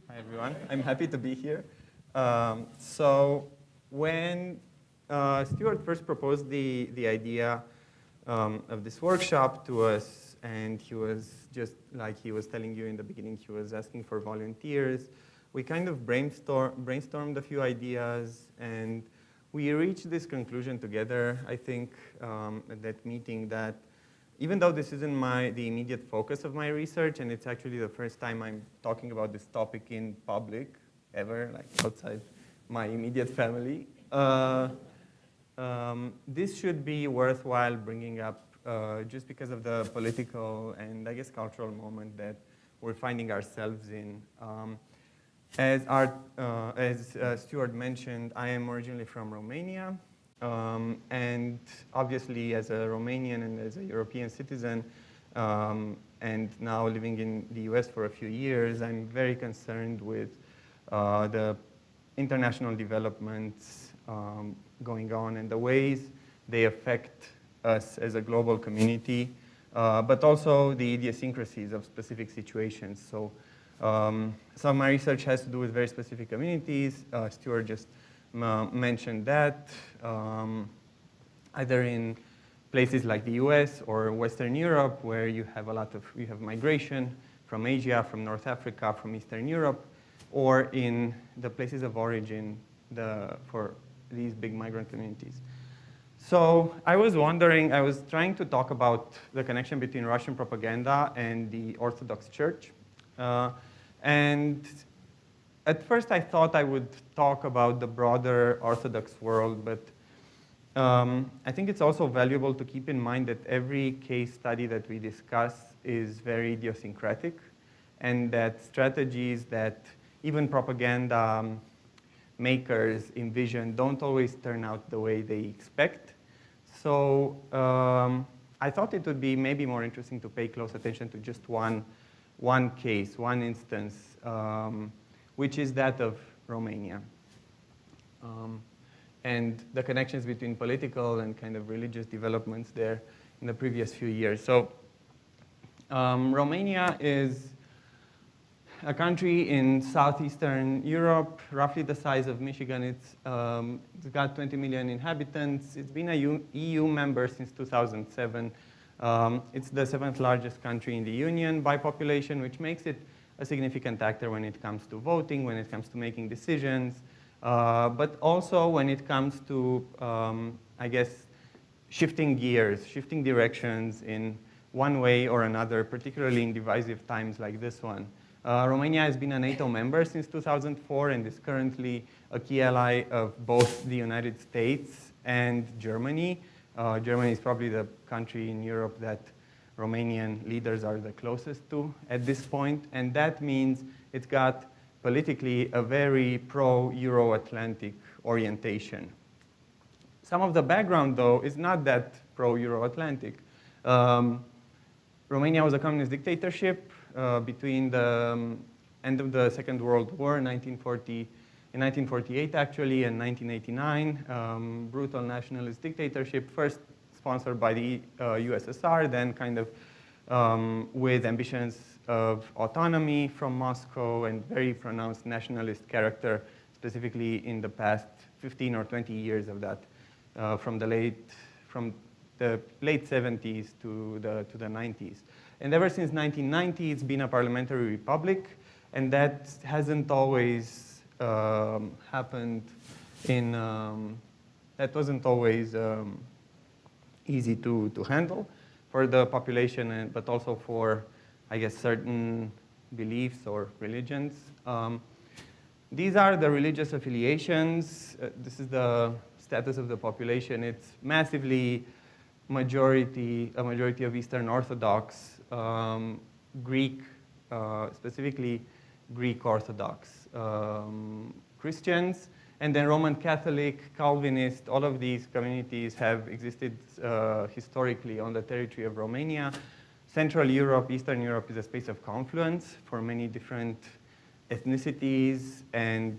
Hi, everyone. I'm happy to be here. So when Stewart first proposed the idea of this workshop to us, and he was just like he was telling you in the beginning, he was asking for volunteers. We kind of brainstormed a few ideas, and we reached this conclusion together, I think, at that meeting, that even though this isn't the immediate focus of my research, and it's actually the first time I'm talking about this topic in public, ever, like outside my immediate family, this should be worthwhile bringing up just because of the political and, I guess, cultural moment that we're finding ourselves in. As Stewart mentioned, I am originally from Romania. And obviously, as a Romanian and as a European citizen, and now living in the US for a few years, I'm very concerned with the international developments going on and the ways they affect us as a global community, but also the idiosyncrasies of specific situations. So some of my research has to do with very specific communities. Stewart just mentioned that, either in places like the US or Western Europe, where you have migration from Asia, from North Africa, from Eastern Europe, or in the places of origin for these big migrant communities. So I was trying to talk about the connection between Russian propaganda and the Orthodox Church. And at first, I thought I would talk about the broader Orthodox world, but I think it's also valuable to keep in mind that every case study that we discuss is very idiosyncratic, and that strategies that even propaganda makers envision don't always turn out the way they expect. So I thought it would be maybe more interesting to pay close attention to just one case, one instance, which is that of Romania, and the connections between political and kind of religious developments there in the previous few years. So Romania is a country in southeastern Europe, roughly the size of Michigan. It's got 20 million inhabitants. It's been a EU member since 2007. It's the 7th largest country in the Union by population, which makes it a significant actor when it comes to voting, when it comes to making decisions, but also when it comes to, I guess, shifting gears, shifting directions in one way or another, particularly in divisive times like this one. Romania has been a NATO member since 2004 and is currently a key ally of both the United States and Germany. Germany is probably the country in Europe that Romanian leaders are the closest to at this point, and that means it's got politically a very pro-Euro-Atlantic orientation. Some of the background, though, is not that pro-Euro-Atlantic. Romania was a communist dictatorship between the end of the Second World War in 1948, actually, and 1989. Brutal nationalist dictatorship, first sponsored by the USSR, then kind of with ambitions of autonomy from Moscow and very pronounced nationalist character, specifically in the past 15 or 20 years of that, from the late 70s to the 90s. And ever since 1990, it's been a parliamentary republic, and that hasn't always happened that wasn't always easy to handle for the population, but also for, I guess, certain beliefs or religions. These are the religious affiliations. This is the status of the population. It's massively a majority of Eastern Orthodox, Greek, specifically Greek Orthodox Christians, and then Roman Catholic, Calvinist. All of these communities have existed historically on the territory of Romania. Central Europe, Eastern Europe is a space of confluence for many different ethnicities and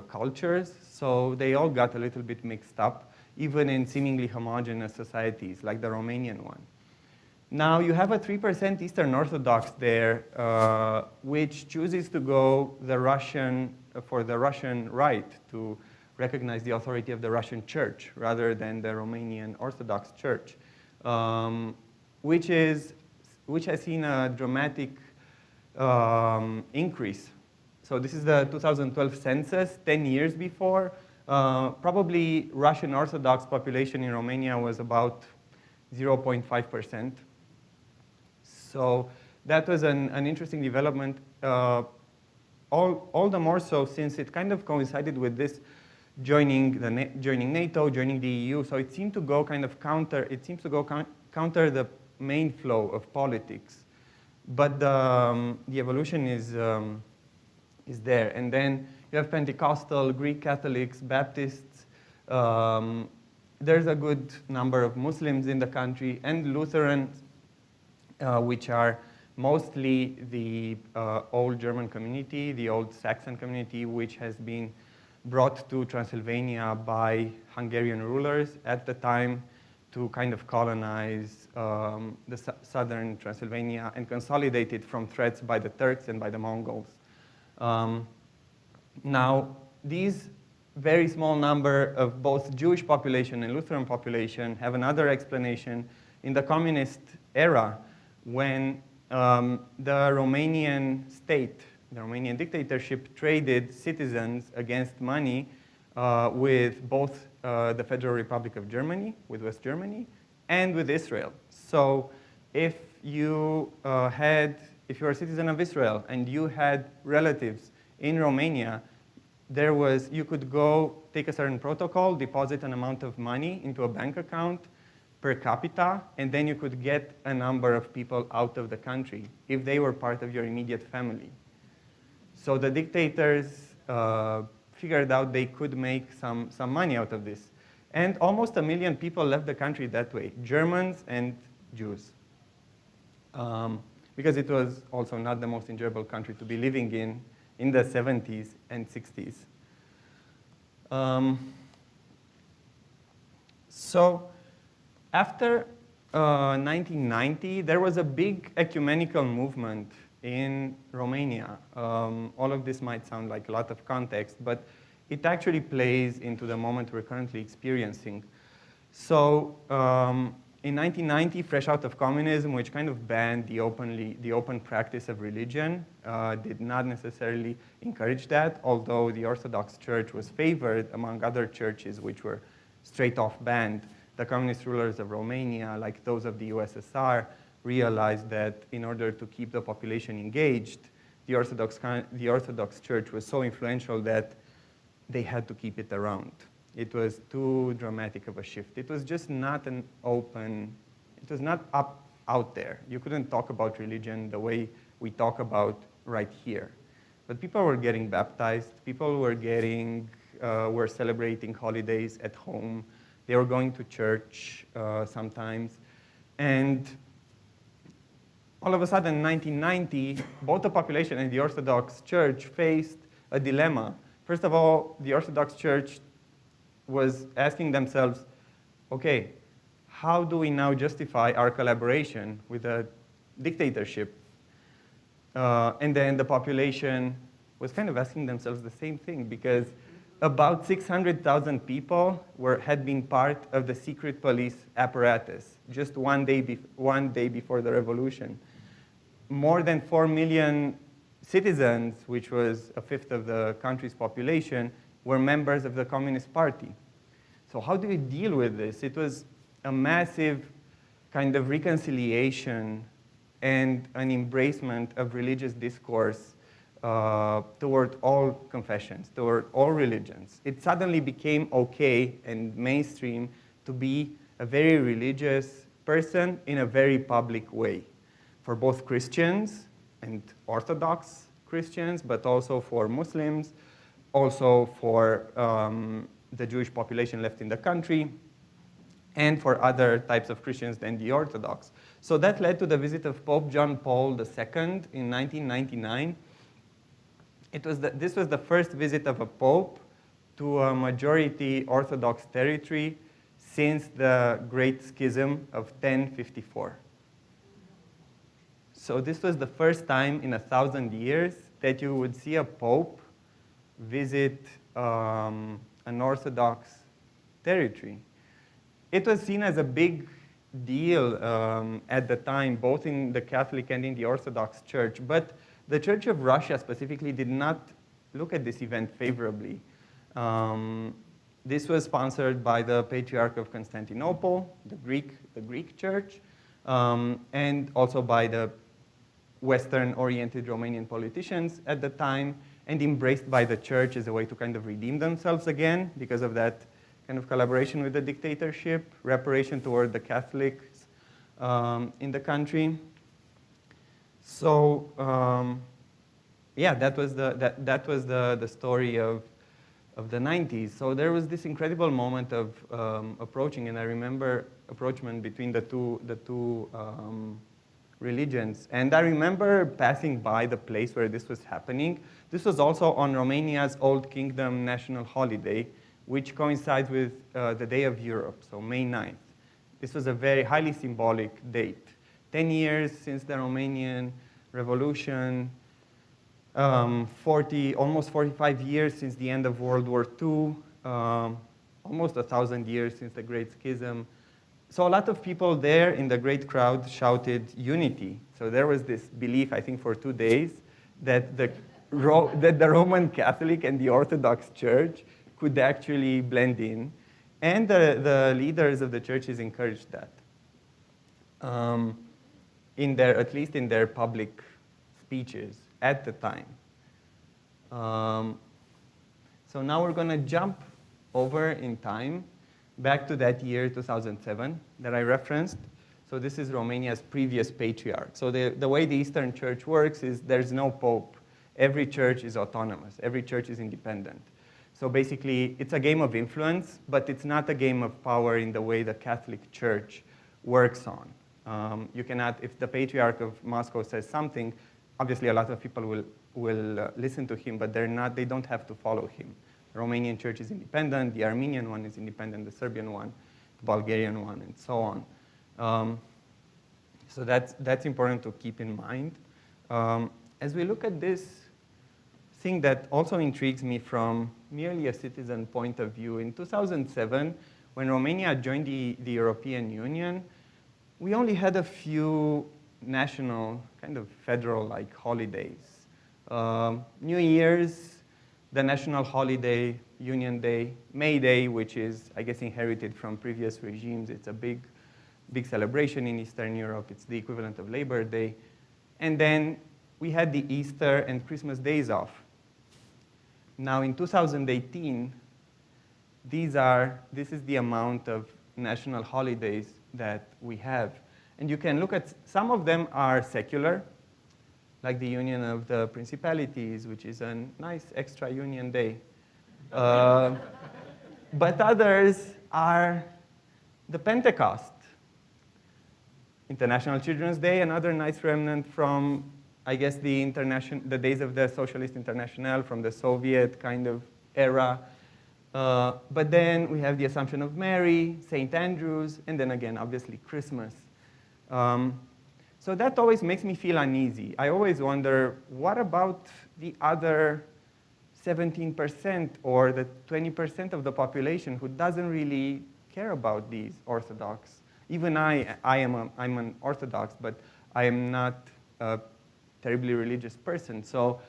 cultures, so they all got a little bit mixed up, even in seemingly homogeneous societies like the Romanian one. Now you have a 3% Eastern Orthodox there, which chooses to go for the Russian right to recognize the authority of the Russian Church rather than the Romanian Orthodox Church, which has seen a dramatic increase. So this is the 2012 census, 10 years before. Probably Russian Orthodox population in Romania was about 0.5%. So that was an interesting development, all the more so since it kind of coincided with this joining NATO, joining the EU. So it seemed to go kind of counter the main flow of politics. But the evolution is there. And then you have Pentecostal, Greek Catholics, Baptists. There's a good number of Muslims in the country, and Lutherans, which are mostly the old German community, the old Saxon community, which has been brought to Transylvania by Hungarian rulers at the time to kind of colonize the southern Transylvania and consolidate it from threats by the Turks and by the Mongols. Now, these very small number of both Jewish population and Lutheran population have another explanation. In the communist era, when the Romanian state, the Romanian dictatorship, traded citizens against money with both the Federal Republic of Germany, with West Germany, and with Israel. So if you were a citizen of Israel and you had relatives in Romania, you could go take a certain protocol, deposit an amount of money into a bank account per capita, and then you could get a number of people out of the country if they were part of your immediate family. So the dictators figured out they could make some money out of this. And almost 1 million people left the country that way, Germans and Jews. Because it was also not the most enjoyable country to be living in the 70s and 60s. So after 1990, there was a big ecumenical movement in Romania. All of this might sound like a lot of context, but it actually plays into the moment we're currently experiencing. So in 1990, fresh out of communism, which kind of banned the open practice of religion, did not necessarily encourage that, although the Orthodox Church was favored among other churches which were straight off banned. The communist rulers of Romania, like those of the USSR, realized that in order to keep the population engaged, the Orthodox Church was so influential that they had to keep it around. It was too dramatic of a shift. It was just not it was not out there. You couldn't talk about religion the way we talk about right here. But people were getting baptized. People were celebrating holidays at home. They were going to church sometimes. And all of a sudden, in 1990, both the population and the Orthodox Church faced a dilemma. First of all, the Orthodox Church was asking themselves, okay, how do we now justify our collaboration with a dictatorship? And then the population was kind of asking themselves the same thing, because about 600,000 people had been part of the secret police apparatus just one day before the revolution. More than 4 million citizens, which was a fifth of the country's population, were members of the Communist Party. So how do we deal with this? It was a massive kind of reconciliation and an embracement of religious discourse toward all confessions, toward all religions. It suddenly became okay and mainstream to be a very religious person in a very public way, for both Christians and Orthodox Christians, but also for Muslims, also for the Jewish population left in the country, and for other types of Christians than the Orthodox. So that led to the visit of Pope John Paul II in 1999. This was the first visit of a pope to a majority Orthodox territory since the Great Schism of 1054. So this was the first time in 1,000 years that you would see a pope visit an Orthodox territory. It was seen as a big deal at the time, both in the Catholic and in the Orthodox Church. But the Church of Russia specifically did not look at this event favorably. This was sponsored by the Patriarch of Constantinople, the Greek Church, and also by the Western-oriented Romanian politicians at the time, and embraced by the church as a way to kind of redeem themselves again because of that kind of collaboration with the dictatorship, reparation toward the Catholics in the country. So, yeah, that was the story of the 90s. So there was this incredible moment of approaching, and I remember approachment between the two religions. And I remember passing by the place where this was happening. This was also on Romania's Old Kingdom national holiday, which coincides with the Day of Europe, so May 9th. This was a very highly symbolic date. 10 years since the Romanian Revolution, almost 45 years since the end of World War II, almost 1,000 years since the Great Schism. So a lot of people there in the great crowd shouted unity. So there was this belief, I think for 2 days, that the Roman Catholic and the Orthodox Church could actually blend in. And the leaders of the churches encouraged that, at least in their public speeches at the time. So now we're going to jump over in time back to that year, 2007, that I referenced. So this is Romania's previous patriarch. So the way the Eastern Church works is there's no pope. Every church is autonomous. Every church is independent. So basically, it's a game of influence, but it's not a game of power in the way the Catholic Church works on. You cannot, if the Patriarch of Moscow says something, obviously a lot of people will listen to him, but they don't have to follow him. The Romanian Church is independent, the Armenian one is independent, the Serbian one, the Bulgarian one, and so on. So that's important to keep in mind. As we look at this thing that also intrigues me from merely a citizen point of view, in 2007, when Romania joined the European Union, we only had a few national, kind of federal-like holidays. New Year's, the national holiday, Union Day, May Day, which is, I guess, inherited from previous regimes. It's a big celebration in Eastern Europe. It's the equivalent of Labor Day. And then we had the Easter and Christmas days off. Now in 2018, this is the amount of national holidays that we have. And you can look at, some of them are secular, like the Union of the Principalities, which is a nice extra Union Day. But others are the Pentecost, International Children's Day, another nice remnant from, I guess, the days of the Socialist International, from the Soviet kind of era. But then we have the Assumption of Mary, St. Andrew's, and then again, obviously, Christmas. So that always makes me feel uneasy. I always wonder, what about the other 17% or the 20% of the population who doesn't really care about these Orthodox? Even I'm an Orthodox, but I am not a terribly religious person. So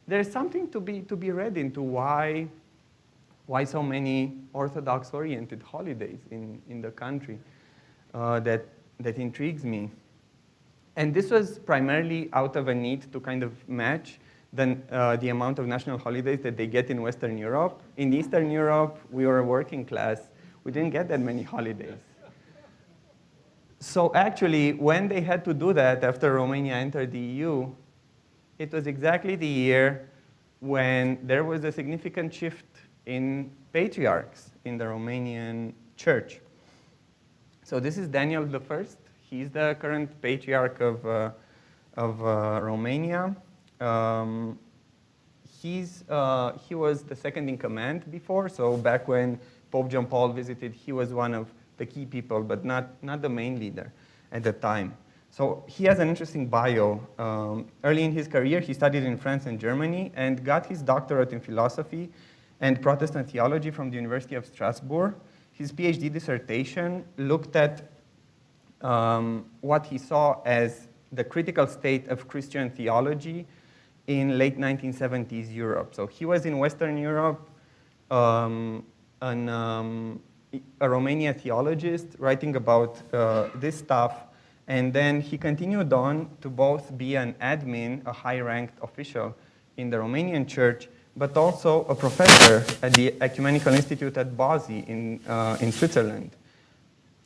there's something to be read into why so many Orthodox-oriented holidays in the country that intrigues me. And this was primarily out of a need to kind of match the amount of national holidays that they get in Western Europe. In Eastern Europe, we were a working class. We didn't get that many holidays. So actually, when they had to do that after Romania entered the EU, it was exactly the year when there was a significant shift in patriarchs in the Romanian church. So this is Daniel I. He's the current patriarch of Romania. He was the second in command before, so back when Pope John Paul visited, he was one of the key people, but not the main leader at the time. So he has an interesting bio. Early in his career, he studied in France and Germany and got his doctorate in philosophy and Protestant theology from the University of Strasbourg. His PhD dissertation looked at what he saw as the critical state of Christian theology in late 1970s Europe. So he was in Western Europe, a Romania theologist writing about this stuff, and then he continued on to both be an admin, a high-ranked official in the Romanian church, but also a professor at the Ecumenical Institute at Basel in Switzerland.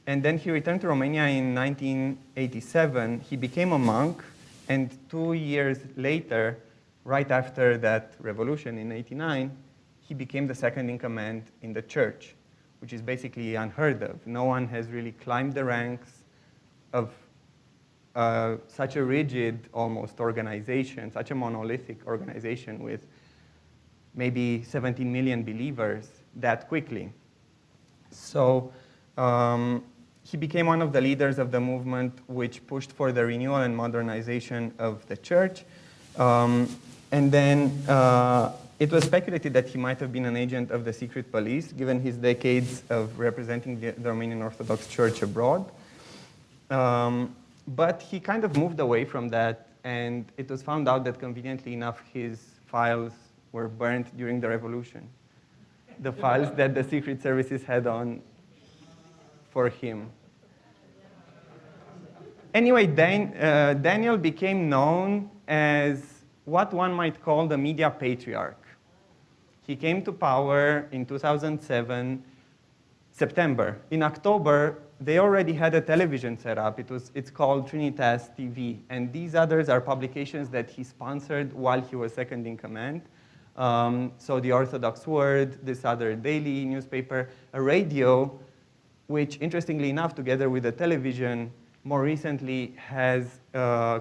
And then he returned to Romania in 1987. He became a monk, and 2 years later, right after that revolution in '89, he became the second in command in the church, which is basically unheard of. No one has really climbed the ranks of such a rigid, almost, organization, such a monolithic organization with maybe 17 million believers that quickly. So he became one of the leaders of the movement which pushed for the renewal and modernization of the church. And then it was speculated that he might have been an agent of the secret police, given his decades of representing the Romanian Orthodox Church abroad. But he kind of moved away from that, and it was found out that, conveniently enough, his files were burnt during the revolution. The files that the secret services had on for him. Anyway, Daniel became known as what one might call the media patriarch. He came to power in 2007, September. In October, they already had a television set up. It's called Trinitas TV. And these others are publications that he sponsored while he was second in command. So the Orthodox Word, this other daily newspaper, a radio, which, interestingly enough, together with the television, more recently has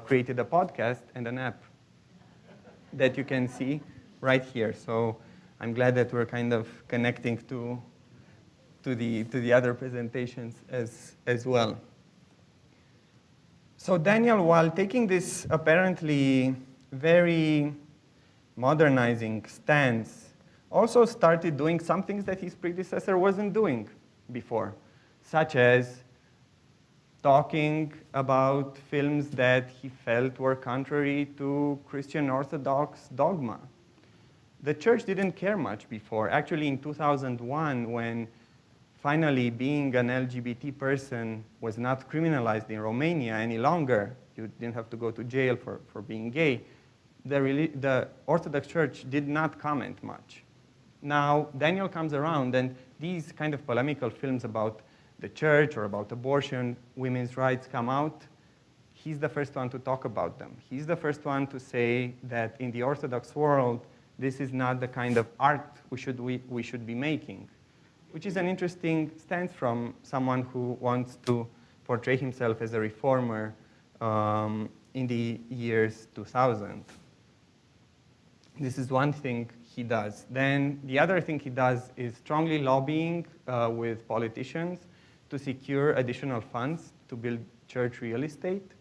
created a podcast and an app that you can see right here. So I'm glad that we're kind of connecting to the other presentations as well. So Daniel, while taking this apparently very modernizing stance, also started doing some things that his predecessor wasn't doing before, such as talking about films that he felt were contrary to Christian Orthodox dogma. The church didn't care much before. Actually, in 2001, when finally being an LGBT person was not criminalized in Romania any longer, you didn't have to go to jail for being gay, the Orthodox Church did not comment much. Now, Daniel comes around, and these kind of polemical films about the church or about abortion, women's rights come out. He's the first one to talk about them. He's the first one to say that in the Orthodox world, this is not the kind of art we should be making, which is an interesting stance from someone who wants to portray himself as a reformer in the years 2000. This is one thing he does. Then the other thing he does is strongly lobbying with politicians to secure additional funds to build church real estate.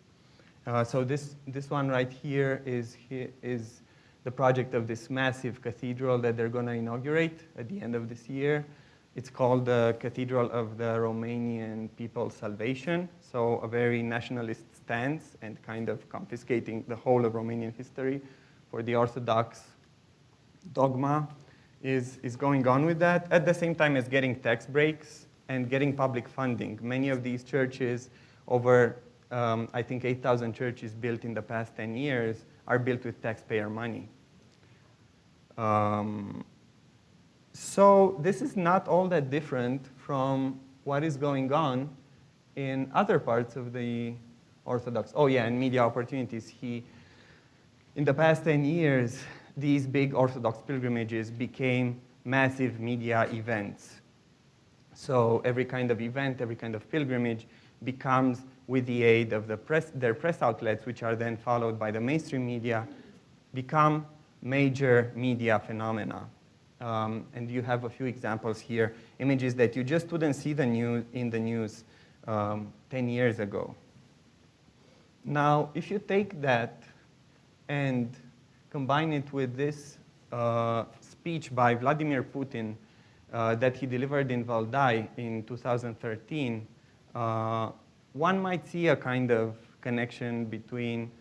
So this one right here is the project of this massive cathedral that they're going to inaugurate at the end of this year. It's called the Cathedral of the Romanian People's Salvation, so a very nationalist stance and kind of confiscating the whole of Romanian history for the Orthodox dogma is going on with that, at the same time as getting tax breaks and getting public funding. Many of these churches, over I think 8,000 churches built in the past 10 years, are built with taxpayer money. So this is not all that different from what is going on in other parts of the Orthodox. Oh yeah, and media opportunities. In the past 10 years, these big Orthodox pilgrimages became massive media events. So every kind of event, every kind of pilgrimage becomes, with the aid of their press outlets, which are then followed by the mainstream media, become major media phenomena. And you have a few examples here, images that you just wouldn't see in the news 10 years ago. Now, if you take that and combine it with this speech by Vladimir Putin that he delivered in Valdai in 2013, one might see a kind of connection between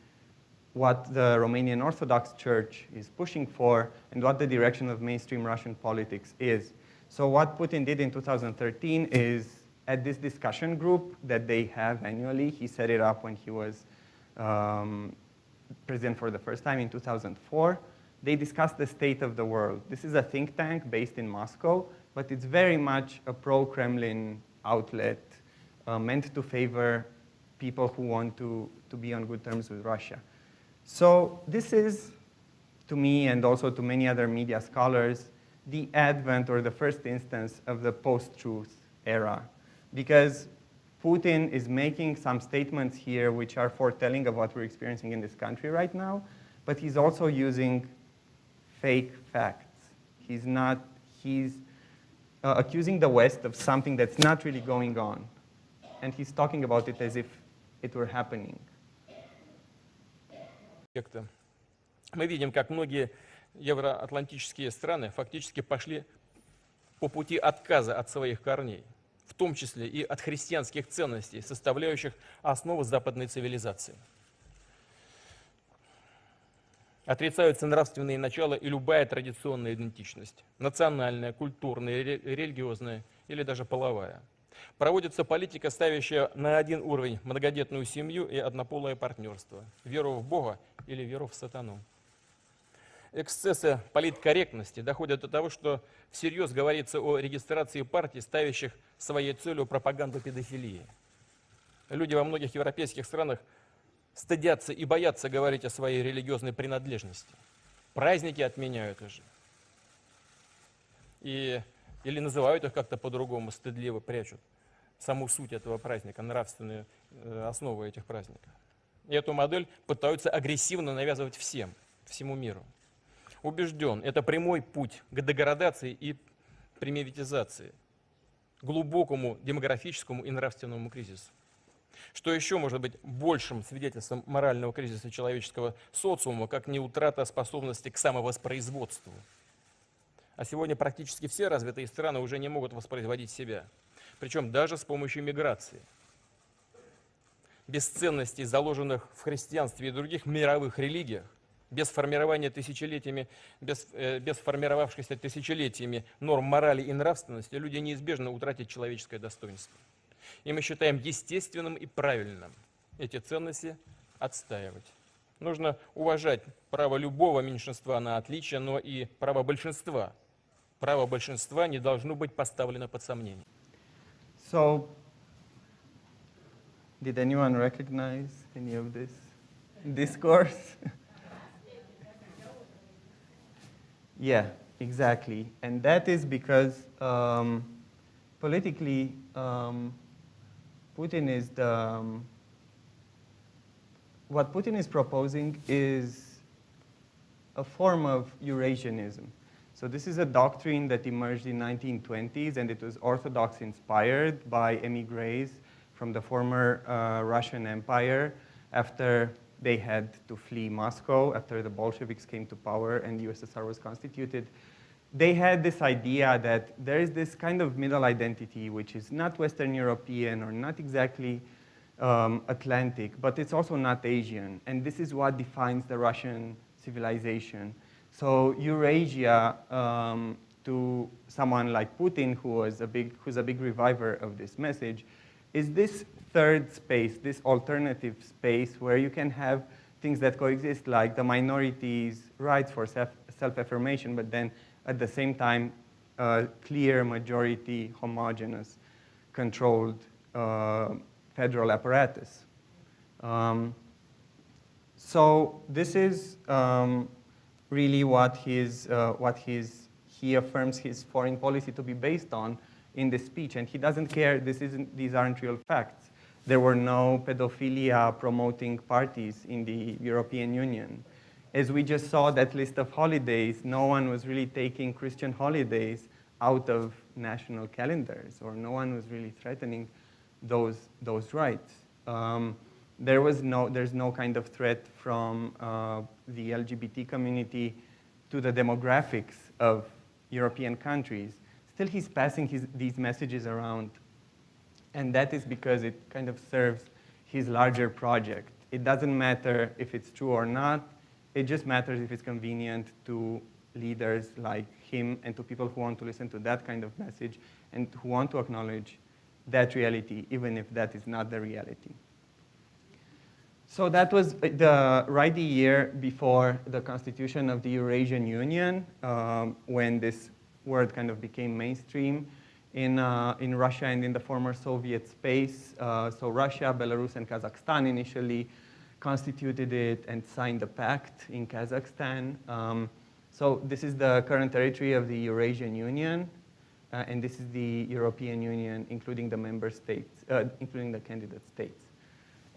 what the Romanian Orthodox Church is pushing for and what the direction of mainstream Russian politics is. So what Putin did in 2013 is, at this discussion group that they have annually, he set it up when he was president for the first time in 2004, they discussed the state of the world. This is a think tank based in Moscow, but it's very much a pro-Kremlin outlet meant to favor people who want to be on good terms with Russia. So this is, to me and also to many other media scholars, the advent or the first instance of the post-truth era. Because Putin is making some statements here which are foretelling of what we're experiencing in this country right now, but he's also using fake facts. He's accusing the West of something that's not really going on. And he's talking about it as if it were happening. Мы видим, как многие евроатлантические страны фактически пошли по пути отказа от своих корней, в том числе и от христианских ценностей, составляющих основу западной цивилизации. Отрицаются нравственные начала и любая традиционная идентичность, национальная, культурная, религиозная или даже половая. Проводится политика, ставящая на один уровень многодетную семью и однополое партнерство, веру в Бога или веру в сатану. Эксцессы политкорректности доходят до того, что всерьез говорится о регистрации партий, ставящих своей целью пропаганду педофилии. Люди во многих европейских странах стыдятся и боятся говорить о своей религиозной принадлежности. Праздники отменяют уже. Или называют их как-то по-другому, стыдливо прячут саму суть этого праздника, нравственные основы этих праздников. И эту модель пытаются агрессивно навязывать всему миру. Убежден, это прямой путь к деградации и примитивизации, глубокому демографическому и нравственному кризису. Что еще может быть большим свидетельством морального кризиса человеческого социума, как не утрата способности к самовоспроизводству? А сегодня практически все развитые страны уже не могут воспроизводить себя, причем даже с помощью миграции. Без ценностей, заложенных в христианстве и других мировых религиях, без формирования без формировавшихся тысячелетиями норм морали и нравственности, люди неизбежно утратят человеческое достоинство. И мы считаем естественным и правильным эти ценности отстаивать. Нужно уважать право любого меньшинства на отличие, но и право большинства. Право большинства не должно быть поставлено под сомнение. So, did anyone recognize any of this discourse? Yeah, exactly. And that is because politically, Putin is what Putin is proposing is a form of Eurasianism. So this is a doctrine that emerged in 1920s, and it was Orthodox inspired by emigres from the former Russian Empire after they had to flee Moscow, after the Bolsheviks came to power and the USSR was constituted. They had this idea that there is this kind of middle identity which is not Western European or not exactly Atlantic, but it's also not Asian. And this is what defines the Russian civilization. So Eurasia, to someone like Putin, who's a big reviver of this message, is this third space, this alternative space where you can have things that coexist, like the minorities' rights for self-affirmation, but then at the same time, clear majority, homogeneous, controlled federal apparatus. So this is really what he affirms his foreign policy to be based on in this speech, and he doesn't care. These aren't real facts. There were no pedophilia promoting parties in the European Union. As we just saw that list of holidays, no one was really taking Christian holidays out of national calendars, or no one was really threatening those rights. there's no kind of threat from the LGBT community to the demographics of European countries. Still, he's passing these messages around. And that is because it kind of serves his larger project. It doesn't matter if it's true or not. It just matters if it's convenient to leaders like him and to people who want to listen to that kind of message and who want to acknowledge that reality, even if that is not the reality. So that was the year before the constitution of the Eurasian Union, when this word kind of became mainstream in Russia and in the former Soviet space. So Russia, Belarus, and Kazakhstan initially constituted it and signed the pact in Kazakhstan. So this is the current territory of the Eurasian Union, and this is the European Union, including the member states, including the candidate states.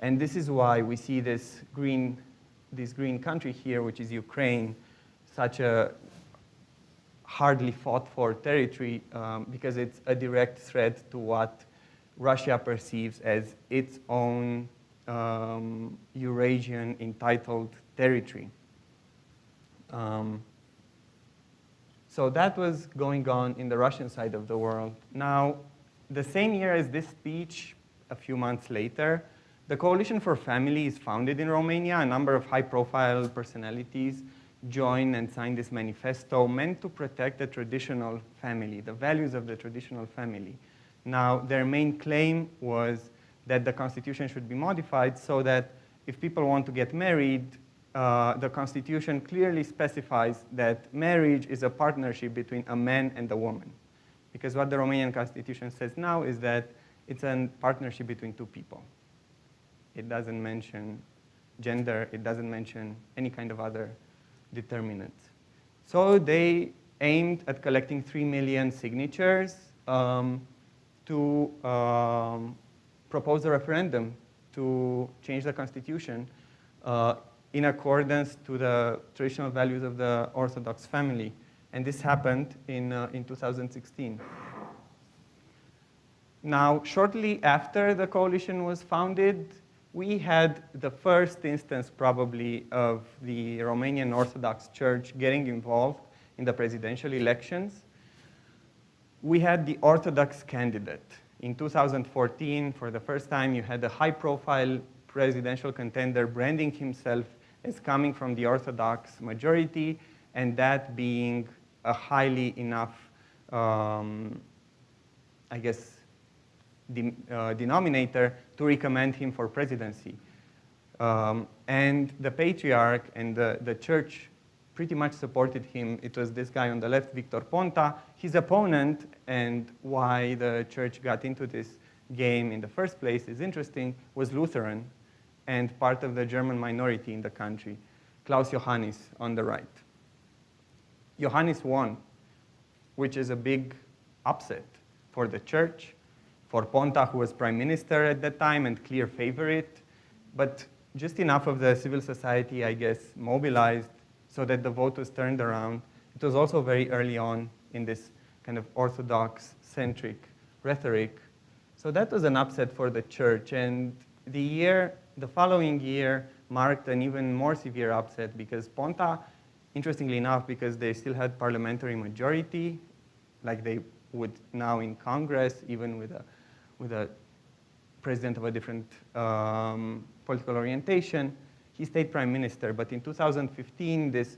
And this is why we see this green country here, which is Ukraine, such a hardly fought for territory, because it's a direct threat to what Russia perceives as its own Eurasian entitled territory. So that was going on in the Russian side of the world. Now, the same year as this speech, a few months later, the Coalition for Family is founded in Romania. A number of high-profile personalities joined and signed this manifesto meant to protect the traditional family, the values of the traditional family. Now, their main claim was that the constitution should be modified so that if people want to get married, the constitution clearly specifies that marriage is a partnership between a man and a woman. Because what the Romanian constitution says now is that it's a partnership between two people. It doesn't mention gender, it doesn't mention any kind of other determinants. So they aimed at collecting 3 million signatures to propose a referendum to change the constitution in accordance to the traditional values of the Orthodox family. And this happened in 2016. Now, shortly after the coalition was founded, we had the first instance probably of the Romanian Orthodox Church getting involved in the presidential elections. We had the Orthodox candidate. In 2014, for the first time, you had a high-profile presidential contender branding himself as coming from the Orthodox majority, and that being a highly enough, denominator to recommend him for presidency. And the Patriarch and the church pretty much supported him. It was this guy on the left, Victor Ponta. His opponent, and why the church got into this game in the first place is interesting, was Lutheran and part of the German minority in the country, Klaus Johannis on the right. Johannis won, which is a big upset for the church, for Ponta, who was prime minister at that time and clear favorite, but just enough of the civil society, I guess, mobilized so that the vote was turned around. It was also very early on in this kind of Orthodox-centric rhetoric. So that was an upset for the church, and the following year marked an even more severe upset because Ponta, interestingly enough, because they still had parliamentary majority, like they would now in Congress, even with a president of a different political orientation, he stayed prime minister. But in 2015, this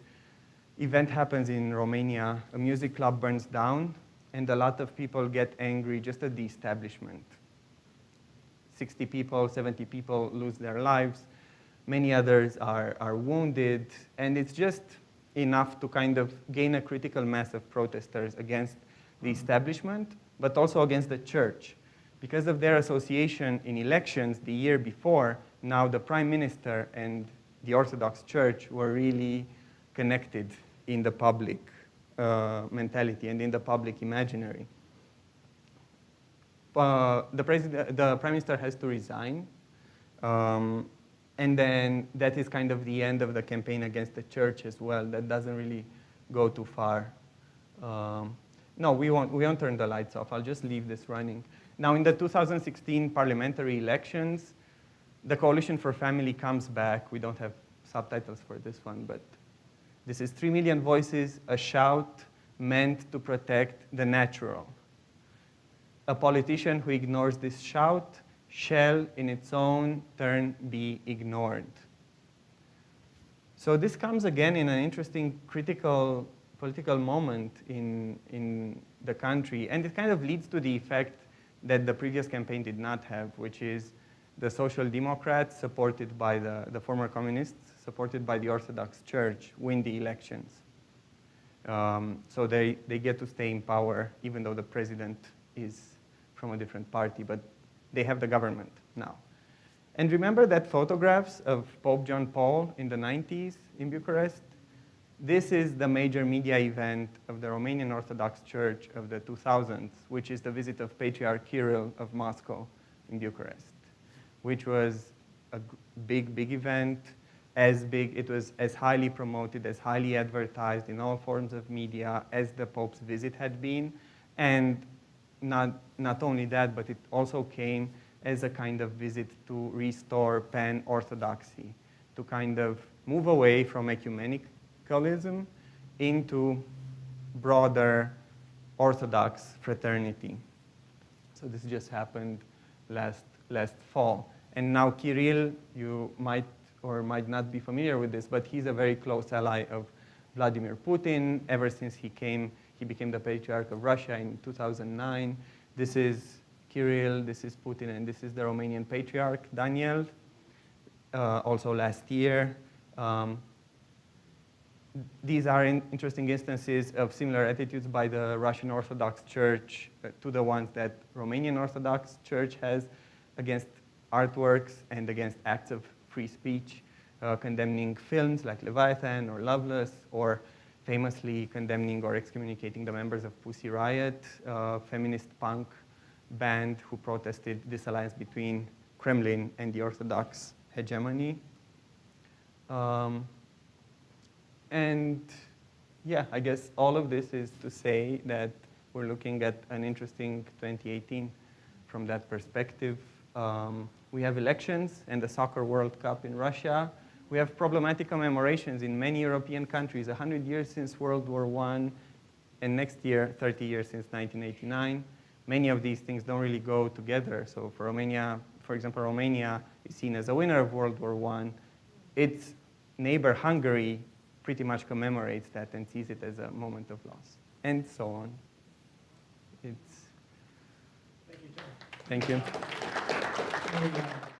event happens in Romania. A music club burns down, and a lot of people get angry just at the establishment. 60 people, 70 people lose their lives. Many others are wounded, and it's just enough to kind of gain a critical mass of protesters against the establishment, but also against the church. Because of their association in elections the year before, now the prime minister and the Orthodox Church were really connected in the public mentality and in the public imaginary. The prime minister has to resign, and then that is kind of the end of the campaign against the church as well. That doesn't really go too far. No, we won't turn the lights off. I'll just leave this running. Now, in the 2016 parliamentary elections, The Coalition for Family comes back. We don't have subtitles for this one, but this is 3 million voices, a shout meant to protect the natural. A politician who ignores this shout shall, in its own turn, be ignored. So this comes again in an interesting critical political moment in the country, and it kind of leads to the effect that the previous campaign did not have, which is the Social Democrats, supported by the former communists, supported by the Orthodox Church, win the elections. So they get to stay in power, even though the president is from a different party, but they have the government now. And remember that photographs of Pope John Paul in the 90s in Bucharest? This is the major media event of the Romanian Orthodox Church of the 2000s, which is the visit of Patriarch Kirill of Moscow in Bucharest, which was a big, big event, as big, it was as highly promoted, as highly advertised in all forms of media as the Pope's visit had been. And not only that, but it also came as a kind of visit to restore pan-orthodoxy, to kind of move away from ecumenicalism into broader Orthodox fraternity. So this just happened last fall. And now Kirill, you might or might not be familiar with this, but he's a very close ally of Vladimir Putin. Ever since he became the Patriarch of Russia in 2009. This is Kirill, this is Putin, and this is the Romanian Patriarch, Daniel, also last year. These are interesting instances of similar attitudes by the Russian Orthodox Church to the ones that Romanian Orthodox Church has against artworks and against acts of free speech, condemning films like Leviathan or Loveless, or famously condemning or excommunicating the members of Pussy Riot, a feminist punk band who protested this alliance between Kremlin and the Orthodox hegemony. And yeah, I guess all of this is to say that we're looking at an interesting 2018 from that perspective. We have elections and the Soccer World Cup in Russia. We have problematic commemorations in many European countries, 100 years since World War I, and next year, 30 years since 1989. Many of these things don't really go together. So for Romania, for example, Romania is seen as a winner of World War I. Its neighbor, Hungary, pretty much commemorates that and sees it as a moment of loss, and so on. Thank you, John. Thank you.